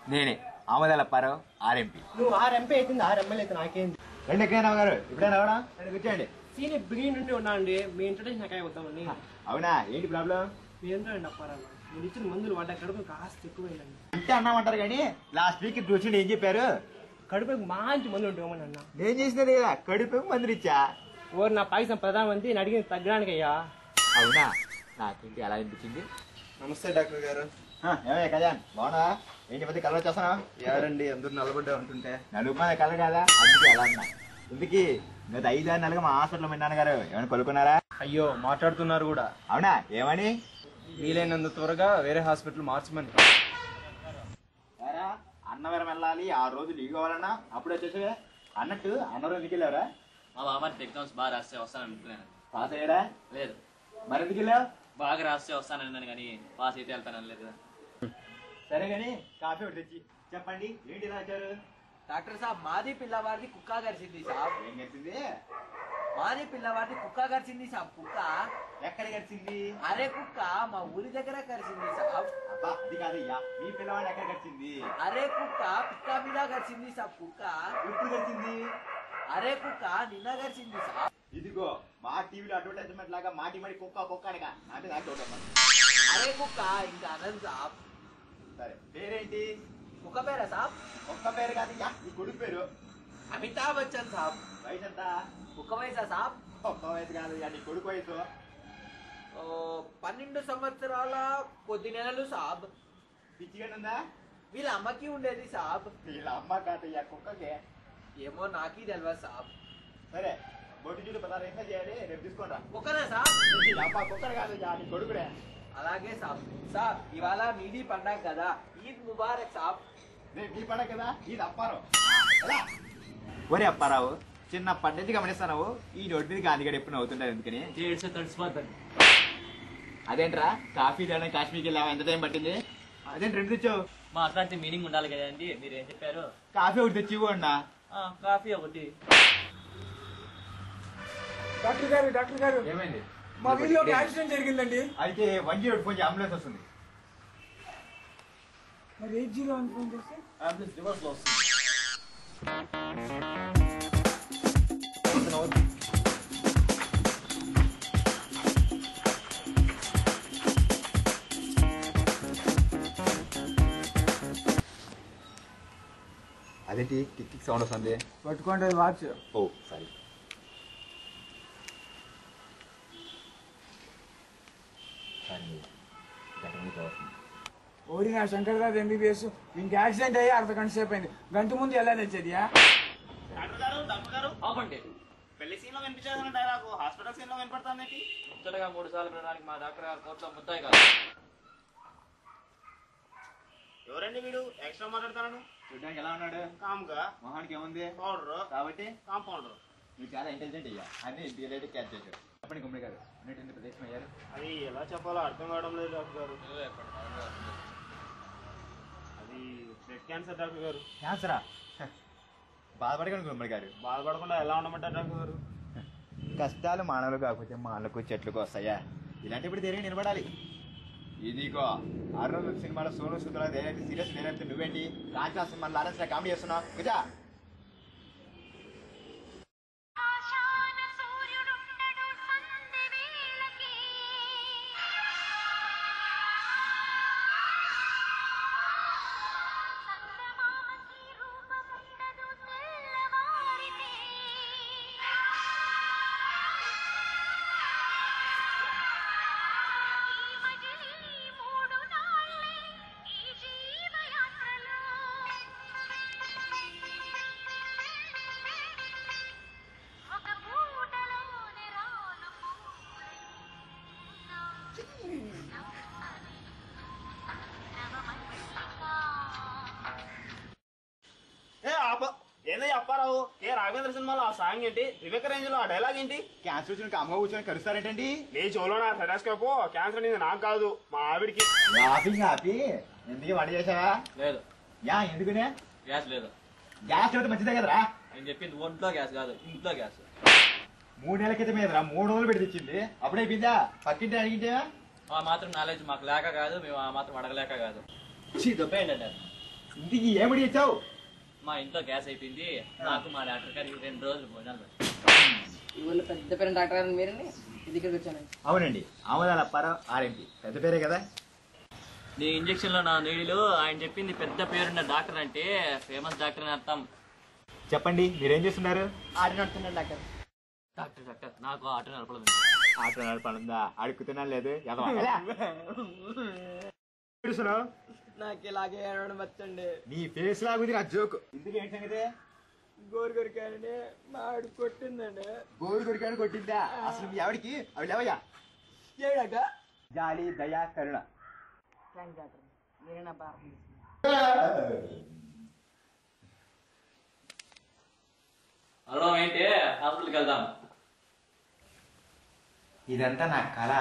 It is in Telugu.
నేనే ఆమదాల అప్పారావు ఆర్ఎంపీ. నువ్వు 6 ఎంపీ అవుతుంది 6 ఎమ్మెల్యే అయితే నాకేంది. రెండు ఎక్కడైనా గారు ఇప్పుడే రావడా కూర్చోండి. సీని బిగిన్ నుండి ఉన్నా అండి. మీ ఇంట్రొడక్షన్ నాకే వద్దామని. అవునా, ఏంటి ప్రాబ్లం? మీ ఏంటండి అప్పారావు, మీరు ఇచ్చిన మందులు వాడ్డా కడుపు కాస్త ఎక్కువైందండి. అంటే అన్నామంటారు కానీ లాస్ట్ వీక్ చూసి ఏం చెప్పారు? కడుపుకి మంచి మందులు ఉంటామని అన్న. నేను చేసినది కదా, కడుపు మందులు ఇచ్చా. ఓరు నా పాకిస్తాన్ ప్రధానమంత్రి నేను అడిగింది తగ్గడానికి అయ్యా. అవునా, నాకేంటి ఎలా అనిపించింది? నమస్తే డాక్టర్ గారు. ఏమయ్యా కళ్యాణ్, బాగున్నా? ఏంటి మధ్య కలర్ వచ్చేస్తానా? ఎవరండి అందరు నలబడ్డా ఉంటుంటే? నలుగు మంది కలర్ కాదా, అందుకే ఎలా అన్నా. ఇందుకి గత 5-6 నెలలుగా మా హాస్పిటల్లో విన్నాను గారు, ఏమైనా కొనుక్కున్నారా? అయ్యో మాట్లాడుతున్నారు కూడా. అవునా, ఏమని? వీలైనంత త్వరగా వేరే హాస్పిటల్ మార్చమని. అన్నవరం వెళ్ళాలి, 6 రోజులు లీవ్ కావాలన్నా అప్పుడు వచ్చేసే అన్నట్టు అన్నవరం ఎందుకు వెళ్ళారా? మా బాబాకి ఎగ్జామ్స్ బాగా రాస్తే వస్తాను అనుకున్నాను. పాస్ అయ్యాడా? లేదు. మరి ఎందుకు వెళ్ళావు? బాగా రాస్తే వస్తానన్నాను కానీ పాస్ అయితే వెళ్తాను లేదు కదా. సరే కానీ కాఫీ ఒకటి తెచ్చి చెప్పండి, ఏంటి ఇలా వచ్చారు? డాక్టర్ సాబ్, మాది పిల్లవాడిది కుక్క గరిచింది సాబ్. ఏం గడిచింది? మాది పిల్లవాడిది కుక్క గరిచింది సాబ్. కుక్క ఎక్కడ గడిచింది? అరే కుక్క మా ఊరి దగ్గర గరిచింది సాబ్. అబ్బా అది కాదయ్యా, మీ పిల్లవాడిని ఎక్కడ గడిచింది? అరే కుక్క పిక్క మీద గరిచింది సాబ్. కుక్క ఎప్పుడు గడిచింది? అరే కుక్క నిన్న గరిచింది సాబ్. ఇదిగో మా టీవీలో అడ్వర్టైజ్మెంట్ లాగా మాటి మాటి కుక్క కుక్క అనగా అంటే నాకు చూడమ్మా. అరే కుక్క ఇంకా అనంత్ సాబ్. సరే, పేరేంటి? కుక్క పేరా సాబ్? ఒక్క పేరు కాదయ్యా, నీ కొడుకు పేరు. అమితాబ్ బచ్చన్ సాబ్. వయసు ఎంత? కుక్క వయసా సాబ్? ఒక్క వయసు కాదయ్యా, నీ కొడుకు వయసు. 12 సంవత్సరాల కొద్ది నెలలు సాబ్. పిచ్చిగా ఉందా? వీళ్ళ అమ్మకి ఉండేది సాబ్. వీళ్ళ అమ్మ కాదయ్యా, కుక్కకే. ఏమో నాకీ తెలియదు సాబ్. సరే, బొట్టి చూడు 16 ఎంత చేయాలి, రేపు తీసుకోండి. కుక్కనే సాబ్? అమ్మ కుక్కర్ కాదయ్యా, నీ కొడుకునే. అలాగే సాబ్. సాబ్ ఇవాళ మీది పండగ కదా, ఈద్ ముబారక్ సాబ్. రేపు నీ పండగ కదా, ఇది అప్పారావు. ఒరే అప్పారావు, చిన్న పద్ధతి గమనిస్తావు, ఈ నోటి మీద గాంధీగారు ఎప్పుడు నవ్వుతుంటారు ఎందుకని? ఏడ్స్ తడిసిపోతాను. అదేంట్రా, కాఫీ తేడానికి కాశ్మీర్కి వెళ్ళావా? ఎంత టైం పట్టింది? అదేంటి 2 తెచ్చావు? మాట్లాడితే మీనింగ్ ఉండాలి కదండి, మీరు ఏం చెప్పారు? కాఫీ ఒకటి తెచ్చి ఇవ్వండి. కాఫీ ఒకటి. డాక్టర్ గారు ఏమైంది? మా వీధిలో ఒక యాక్సిడెంట్ జరిగిందండి. అయితే 108 ఫోన్ చేయి, అంబులెన్స్ వస్తుంది. మరి 801 ఫోన్ చేస్తే అంబులెన్స్ రివర్స్ లో వస్తుంది. అదేంటి టిక్ టిక్ సౌండ్ వస్తుంది? పట్టుకోండి వాచ్. ఓ సారీ. ఓడి నా శంకర్ దాద్ ఎంబీబీఎస్ ఇంక యాక్సిడెంట్ అయ్యి 1/2 గంట సేపు అయింది. గంట ముందు ఎలా తెచ్చేది? ఆపండి. పెళ్లి సీన్ లో వినిపించాల్సిన డైలాగ్ హాస్పిటల్ సీన్ లో వినపడతానేంటి? ముచ్చటగా 3 సార్లు వినడానికి మా డాక్టర్ గారు కోర్టులో ముద్దాయి కాదు. ఎవరండి వీడు ఎక్స్ట్రా మాట్లాడతాను? చూడడానికి ఎలా ఉన్నాడు? కామ్గా మొహానికి ఏముంది? పౌడర్ కాబట్టి కాంపౌండర్. నువ్వు చాలా ఇంటెలిజెంట్ అయ్యా, అన్ని డీలైట్ క్యాచ్ చేశారు. చెప్పండి గుమ్మడి గారు, అన్నింటి ప్రదేశం అయ్యారు. అది ఎలా చెప్పాలో అర్థం కావడం లేదు డాక్టర్ గారు. అది బ్లడ్ క్యాన్సర్ డాక్టర్ గారు. క్యాన్సరా? బాధపడకండి గుమ్మడి గారు. బాధపడకుండా ఎలా ఉండమంటారు డాక్టర్ గారు? కష్టాలు మానవులు కాకపోతే మానలకు చెట్లకు వస్తాయా? ఇలాంటిప్పుడు ధైర్యం నిలబడాలి. ఇదిగో అరుణ్ సినిమాలో సోను సూత్ర ధైర్యం సీరియస్ నేనైతే నువ్వేంటి రాజా సినిమాలో లారెన్స్ కామెడీ చేస్తున్నావు? గుజా ఏందయ్య అప్పారావు, కే రాఘవేంద్ర సినిమాలో ఆ సాంగ్ ఏంటి, వివేక రేంజ్ లో ఆ డైలాగ్ ఏంటి? క్యాన్సర్ వచ్చిన కామ్గా కూర్చొని కలుస్తారేంటండి? నీ చెవులో నా సెటాస్కోప్ క్యాన్సర్ అనేది నాకు కాదు మా ఆవిడికి. హ్యాపీ ఎందుకు వంట చేసావా? లేదు. యా ఎందుకునే? గ్యాస్ లేదు. గ్యాస్ అయితే మంచిదే కదరా? నేను చెప్పింది ఒంట్లో గ్యాస్ కాదు, ఇంట్లో గ్యాస్. 3 నెలల క్రితం మీదరా 300 పెట్టి తెచ్చింది, అప్పుడైపోయిందా? పక్కింటి అడిగింటేవా? ఆ మాత్రం నాలెడ్జ్ మాకు లేక కాదు, మేము ఆ మాత్రం అడగలేక కాదు. దొబ్బేయండి అండి. ఇంటికి ఏమిడి ఇచ్చావు? మా ఇంట్లో గ్యాస్ అయిపోయింది, నాకు మా డాక్టర్ గారికి 2 రోజులు భోజనాలు పెట్టారు. ఈ ఊళ్ళో పెద్ద పేరు డాక్టర్ గారు మీరండి, ఇది దగ్గరికి వచ్చానండి. అవునండి, ఆమదాల అప్పారావు ఆర్ఎంపీ, పెద్ద పేరే కదా. నీ ఇంజక్షన్ లో నా నీళ్ళు ఆయన చెప్పింది పెద్ద పేరున్న డాక్టర్ అంటే ఫేమస్ డాక్టర్ అని అర్థం. చెప్పండి, మీరేం చేస్తున్నారు? ఆట నడుతున్నాడు డాక్టర్. డాక్టర్ నాకు ఆటో నడపలేదు. ఆట నడపనుందా? అడుగుతున్నా లేదు ఏడుస్తున్నావు? నాకు ఇలాగే ఏడవడం వచ్చండి. నీ ఫేస్ లాగుంది నా జోక్. ఇందుకు ఏంటి సంగతి? గోరు కొరికానని మా ఆవిడ కొట్టిందండి. గోరు కొరికాడు కొట్టిందా? అసలు మీ ఆవిడికి అవి లేవయ్యా? ఏడాక జాలి, దయ, కరుణ. థ్యాంక్ డాక్టర్, మీరే నా బాగా అలా ఏంటి హాస్పిటల్కి వెళ్దాం. ఇదంతా నా కళ.